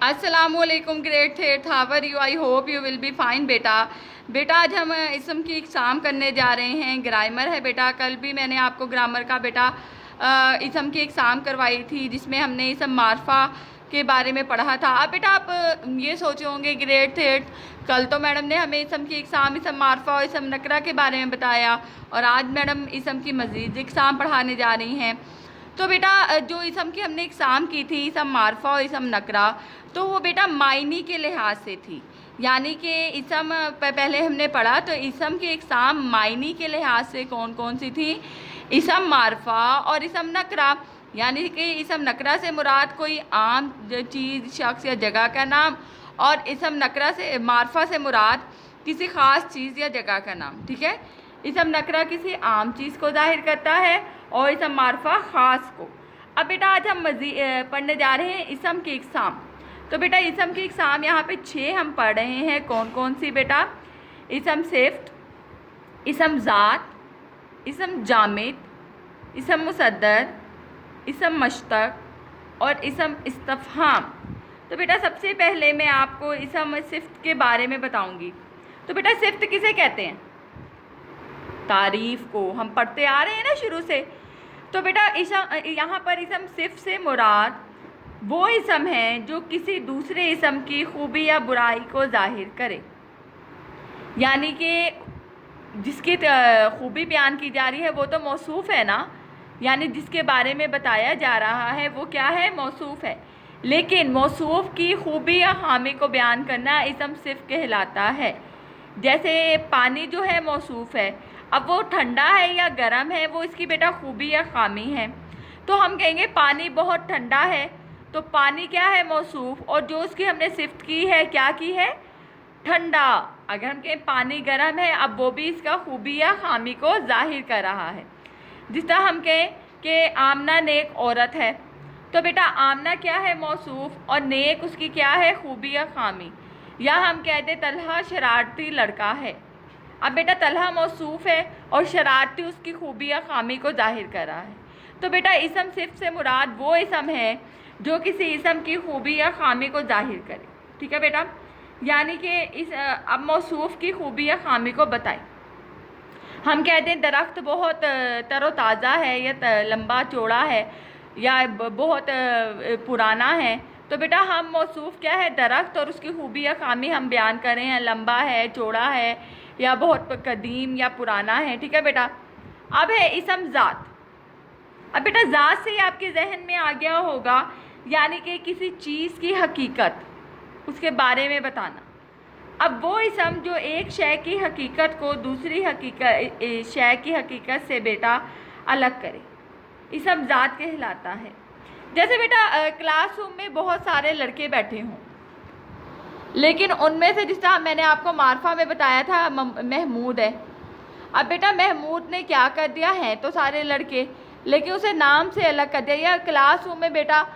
अस्सलाम वालेकुम ग्रेड थेट, how are you? I hope you will be fine बेटा आज हम इसम की एग्ज़ाम करने जा रहे हैं। ग्रामर है बेटा। कल भी मैंने आपको ग्रामर का बेटा इसम की एग्ज़ाम करवाई थी, जिसमें हमने इसम मारफा के बारे में पढ़ा था। अब बेटा आप ये सोचे होंगे ग्रेड थेट, कल तो मैडम ने हमें इसम की एग्ज़ाम इसम मारफा और इसम नकरा के बारे में बताया, और आज मैडम इसम की मज़ीद एग्ज़ाम पढ़ाने जा रही हैं। तो बेटा जो इसम की हमने एग्ज़ाम की थी, इसम मारफा और इसम नकरा, तो वो बेटा मायनी के लिहाज से थी। यानी कि इसम पहले हमने पढ़ा, तो इसम की एग्ज़ाम मायनी के लिहाज से कौन कौन सी थी? इसम मारफा और इसम नकरा। यानी कि इसम नकरा से मुराद कोई आम चीज़, शख्स या जगह का नाम, और इसम नकरा से मारफा से मुराद किसी ख़ास चीज़ या जगह का नाम। ठीक है, इसम नकरा किसी आम चीज़ को ज़ाहिर करता है और इसम मारफा ख़ास को। अब बेटा आज हम पढ़ने जा रहे हैं इसम की एग्ज़ाम। तो बेटा इसम की एग्ज़ाम यहाँ पे 6 हम पढ़ रहे हैं। कौन कौन सी बेटा? इसम सिफ्त, इसम ज़ात, इसम जामिद, इसम मुसद्दर, इसम मश्तक और इसम इस्तफ़हाम। तो बेटा सबसे पहले मैं आपको इसम सिफ्त के बारे में बताऊंगी। तो बेटा सिफ्त किसे कहते हैं? तारीफ़ को। हम पढ़ते आ रहे हैं ना शुरू से। तो बेटा यहाँ पर इसम सिफ्त से मुराद वो इसम है जो किसी दूसरे इसम की खूबी या बुराई को ज़ाहिर करे। यानी कि जिसकी खूबी बयान की जा रही है वो तो मौसूफ़ है ना, यानी जिसके बारे में बताया जा रहा है वो क्या है? मौसूफ़ है। लेकिन मौसूफ़ की खूबी या खामी को बयान करना इसम सिफ्त कहलाता है। जैसे पानी जो है मौसूफ़ है, अब वो ठंडा है या गर्म है, वो इसकी बेटा खूबी या खामी है। तो हम कहेंगे पानी बहुत ठंडा है, तो पानी क्या है? मौसूफ़। और जो उसकी हमने सिफ्त की है, क्या की है? ठंडा। अगर हम कहें पानी गर्म है, अब वो भी इसका खूबी या खामी को ज़ाहिर कर रहा है। जिस तरह हम कहें कि आमना नेक औरत है, तो बेटा आमना क्या है? मौसूफ़, और नेक उसकी क्या है? खूबी या खामी। या हम कहते तलहा शरारती लड़का है। अब बेटा तलहा मौसूफ़ है और शरारती उसकी खूबी या खामी को ज़ाहिर कर रहा है। तो बेटा इसम सिफ्त से मुराद वो इसम है जो किसी इसम की खूबी या खामी को ज़ाहिर करे। ठीक है बेटा, यानी कि अब मौसूफ़ की खूबी या खामी को बताए। हम कहते हैं दरख्त बहुत तरोताज़ा है, या लंबा चौड़ा है, या बहुत पुराना है। तो बेटा हम मौसूफ़ क्या है? दरख्त, और उसकी खूबी या खामी हम बयान कर रहे हैं, लंबा है, चौड़ा है, या बहुत कदीम या पुराना है। ठीक है बेटा। अब है इसम ज़ात। अब बेटा ज़ात से ही आपके जहन में आ गया होगा, यानी कि किसी चीज़ की हकीकत, उसके बारे में बताना। अब वो इसम जो एक शय की हकीकत को दूसरी शय की हकीकत से बेटा अलग करे, इसम ज़ात कहलाता है। जैसे बेटा क्लासरूम में बहुत सारे लड़के बैठे हों, लेकिन उनमें से जिस तरह मैंने आपको मारफा में बताया था महमूद है। अब बेटा महमूद ने क्या कर दिया है? तो सारे लड़के, लेकिन उसे नाम से अलग कर दिया। या क्लासरूम में बेटा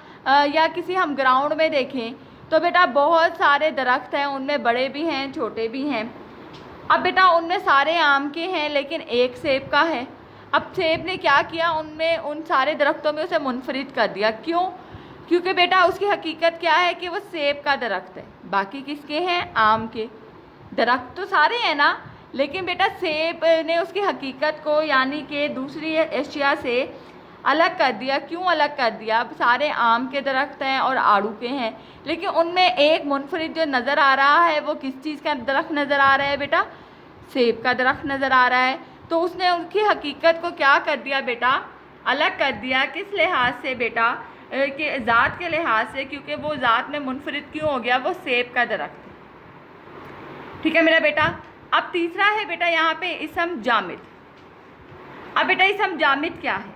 या किसी हम ग्राउंड में देखें तो बेटा बहुत सारे दरख्त हैं, उनमें बड़े भी हैं, छोटे भी हैं। अब बेटा उनमें सारे आम के हैं, लेकिन एक सेब का है। अब सेब ने क्या किया? उनमें उन सारे दरख्तों में उसे मुनफरिद कर दिया। क्यों? क्योंकि बेटा उसकी हकीकत क्या है कि वो सेब का दरख्त है, बाकी किसके हैं? आम के। दरख्त तो सारे हैं ना, लेकिन बेटा सेब ने उसकी हकीकत को यानी कि दूसरी अशिया से अलग कर दिया। क्यों अलग कर दिया? अब सारे आम के दरख्त हैं और आड़ू के हैं, लेकिन उनमें एक मुनफरिद जो नज़र आ रहा है वो किस चीज़ का दरख्त नज़र आ रहा है बेटा? सेब का दरख्त नज़र आ रहा है। तो उसने उनकी हकीकत को क्या कर दिया बेटा? अलग कर दिया। किस लिहाज से बेटा? कि ज़ात के लिहाज से, क्योंकि वो ज़ात में मुनफरिद क्यों हो गया? वो सेब का दरख्त है। ठीक है मेरा बेटा। अब तीसरा है बेटा यहाँ पे इसम जामिद। अब बेटा इसम जामिद क्या है?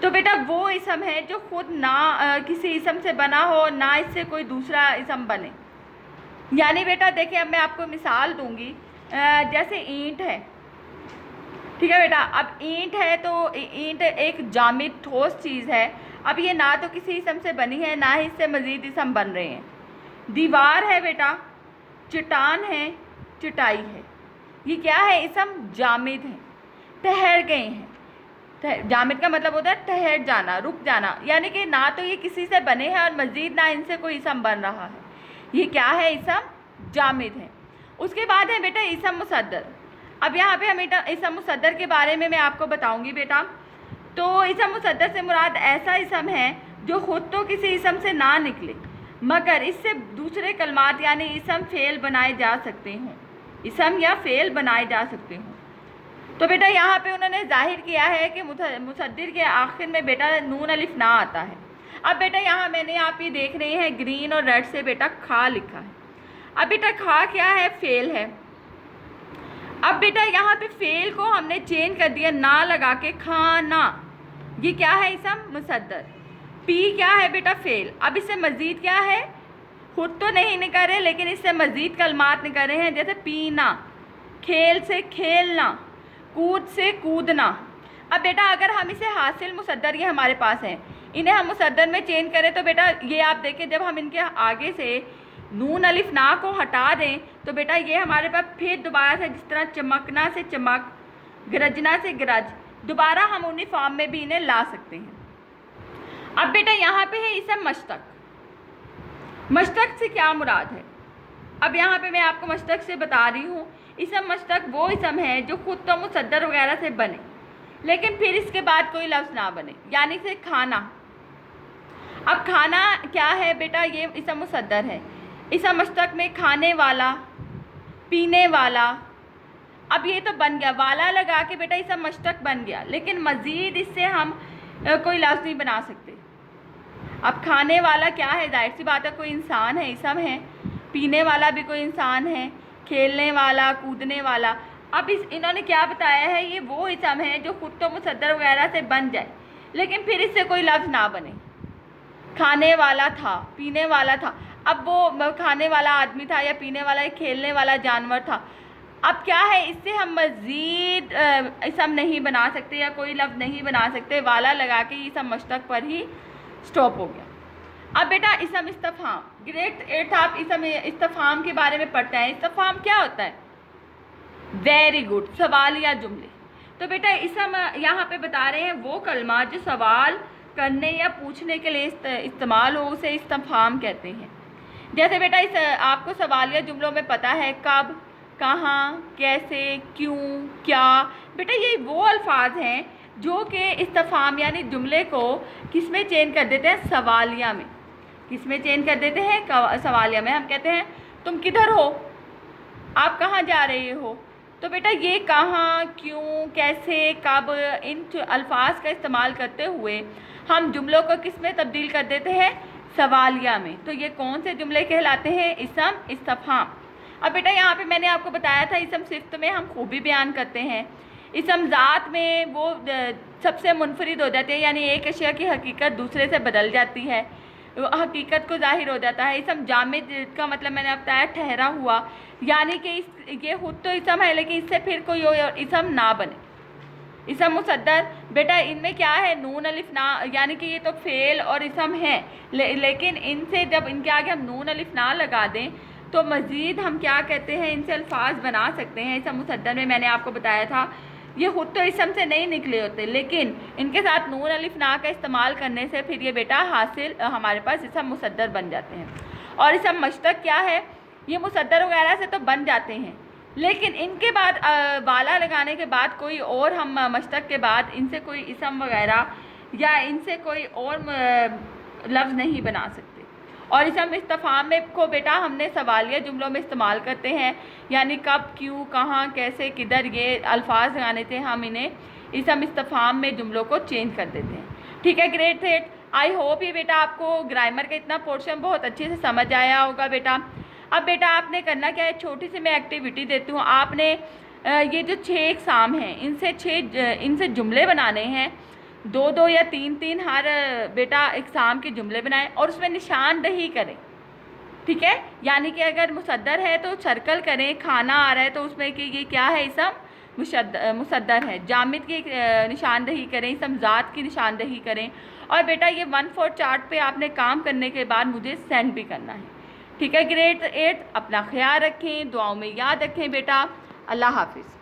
तो बेटा वो इसम है जो खुद ना किसी इसम से बना हो, ना इससे कोई दूसरा इसम बने। यानी बेटा देखिए, अब मैं आपको मिसाल दूंगी। जैसे ईंट है, ठीक है बेटा। अब ईंट है तो ईंट एक जामिद ठोस चीज़ है। अब ये ना तो किसी इसम से बनी है, ना ही इससे मज़ीद इसम बन रहे हैं। दीवार है बेटा, चट्टान है, चटाई है, ये क्या है? इसम जामिद है, ठहर गए हैं। जामिद का मतलब होता है ठहर जाना, रुक जाना, यानी कि ना तो ये किसी से बने हैं और मज़ीद ना इनसे कोई इसम बन रहा है। ये क्या है? इसम जामिद है। उसके बाद है बेटा इसम मुसद्दर। अब यहाँ पे हम इसम मुसद्दर के बारे में मैं आपको बताऊँगी बेटा। तो इसम मुसद्दर से मुराद ऐसा इसम है जो ख़ुद तो किसी इसम से ना निकले मगर इससे दूसरे कलमात यानी इसम फ़ेल बनाए जा सकते हों, इसम या फ़ेल बनाए जा सकते हों। तो बेटा यहाँ पे उन्होंने जाहिर किया है कि मुसद्दर के आखिर में बेटा नून अलिफ ना आता है। अब बेटा यहाँ मैंने आप ये देख रहे हैं ग्रीन और रेड से बेटा खा लिखा है। अब बेटा खा क्या है? फ़ेल है। अब बेटा यहाँ पे फ़ेल को हमने चेंज कर दिया ना लगा के खाना। ये क्या है? इसम मुसद्दर। पी क्या है बेटा? फ़ेल। अब इससे मज़ीद क्या है? खुद तो नहीं निकल रहे लेकिन इससे मज़ीद कलमात निकल रहे हैं, जैसे पीना, खेल से खेलना, कूद से कूदना। अब बेटा अगर हम इसे हासिल मुसद्दर ये हमारे पास है, इन्हें हम मुसद्दर में चेंज करें तो बेटा ये आप देखें जब हम इनके आगे से नून अलिफ ना को हटा दें तो बेटा ये हमारे पास फिर दोबारा से जिस तरह चमकना से चमक, गरजना से गरज, दोबारा हम उन्हीं फॉर्म में भी इन्हें ला सकते हैं। अब बेटा यहाँ पे है इसम मश्तक। मश्तक से क्या मुराद है? अब यहाँ पे मैं आपको मश्तक से बता रही हूँ। इसम मश्तक वो इसम है जो खुद तो मुसद्दर वगैरह से बने लेकिन फिर इसके बाद कोई लफ्ज़ ना बने, यानी से खाना। अब खाना क्या है बेटा? ये इसम मुसद्दर है। इसम मश्तक में खाने वाला, पीने वाला, अब ये तो बन गया, वाला लगा के बेटा इसम मश्तक बन गया, लेकिन मज़ीद इससे हम कोई लफ्ज़ नहीं बना सकते। अब खाने वाला क्या है? जाहिर सी बात है कोई इंसान है, इसम है। पीने वाला भी कोई इंसान है, खेलने वाला, कूदने वाला। अब इन्होंने क्या बताया है? ये वो इसम है जो खुद तो मुसद्दर वगैरह से बन जाए लेकिन फिर इससे कोई लफ्ज़ ना बने। खाने वाला था, पीने वाला था, अब वो खाने वाला आदमी था या पीने वाला या खेलने वाला जानवर था। अब क्या है? इससे हम मज़ीद इसम नहीं बना सकते या कोई लफ्ज़ नहीं बना सकते, वाला लगा के इसम मश्तक पर ही स्टॉप हो गया। अब बेटा इसम इस्तफहाम, ग्रेड 8 आप इसम इस्तफहाम के बारे में पढ़ते हैं। इस्तफहाम क्या होता है? वेरी गुड, सवाल या जुमले। तो बेटा इसम यहाँ पे बता रहे हैं वो कलमा जो सवाल करने या पूछने के लिए इस्तेमाल हो, उसे इस्तफहाम कहते हैं। जैसे बेटा इस आपको सवाल या जुमलों में पता है कब, कहाँ, कैसे, क्यों, क्या। बेटा ये वो अल्फाज हैं जो कि इस्तफहाम यानी जुमले को किस में चेंज कर देते हैं? सवालिया में। किस में चेंज कर देते हैं? सवालिया में। हम कहते हैं तुम किधर हो, आप कहाँ जा रहे हो। तो बेटा ये कहाँ, क्यों, कैसे, कब, इन अल्फाज का इस्तेमाल करते हुए हम जुमलों को किस में तब्दील कर देते हैं? सवालिया में। तो ये कौन से जुमले कहलाते हैं? इसम इस्तफहाम। अब बेटा यहाँ पे मैंने आपको बताया था इसम सिफ्त में हम खूबी बयान करते हैं, इसम ज़ात में वो सबसे मुनफरिद हो जाती है, यानी एक अशिया की हकीकत दूसरे से बदल जाती है, हकीकत को ज़ाहिर हो जाता है। इसम जामिद का मतलब मैंने आपको बताया ठहरा हुआ, यानी कि ये खुद तो इसम है लेकिन इससे फिर कोई और इसम ना बने। इसम मुसद्दर बेटा इनमें क्या है? नून अलिफ ना, यानी कि ये तो फ़ेल और इसम है लेकिन इनसे जब इनके आगे हम नून अलिफ ना लगा दें तो मज़ीद हम क्या कहते हैं? इनसे अल्फाज बना सकते हैं। इसम मुसद्दर में मैंने आपको बताया था ये खुद तो इसम से नहीं निकले होते लेकिन इनके साथ नून अलिफ ना का इस्तेमाल करने से फिर ये बेटा हासिल हमारे पास इसम मुसद्दर बन जाते हैं। और इसम मश्तक क्या है? ये मुसद्दर वगैरह से तो बन जाते हैं लेकिन इनके बाद वाला लगाने के बाद कोई और हम मश्तक के बाद इनसे कोई इसम वगैरह या इनसे कोई और लफ्ज़ नहीं बना सकते। और इसम इस्तफहाम में को बेटा हमने सवालिया जुमलों में इस्तेमाल करते हैं, यानी कब, क्यों, कहाँ, कैसे, किधर, ये अल्फाज लगाने से हम इन्हें इसम इस्तफहाम में जुमलों को चेंज कर देते हैं। ठीक है ग्रेड 8, आई होप ये बेटा आपको ग्रामर का इतना पोर्शन बहुत अच्छे से समझ आया होगा बेटा। अब बेटा आपने करना क्या है? छोटी सी मैं एक्टिविटी देती हूँ। आपने ये जो 6 एग्ज़ाम हैं इनसे जुमले बनाने हैं, 2-2 या 3-3 हर बेटा एग्ज़ाम के जुमले बनाएं और उसमें निशानदही करें। ठीक है, यानी कि अगर मुसद्दर है तो सर्कल करें, खाना आ रहा है तो उसमें कि ये क्या है? इसम मुसद्दर है। जामिद की निशानदही करें, इसम ज़ात की निशानदही करें। और बेटा ये 1/4 चार्ट पे आपने काम करने के बाद मुझे सेंड भी करना है। ठीक है ग्रेड 8, अपना ख्याल रखें, दुआओं में याद रखें बेटा। अल्लाह हाफिज़।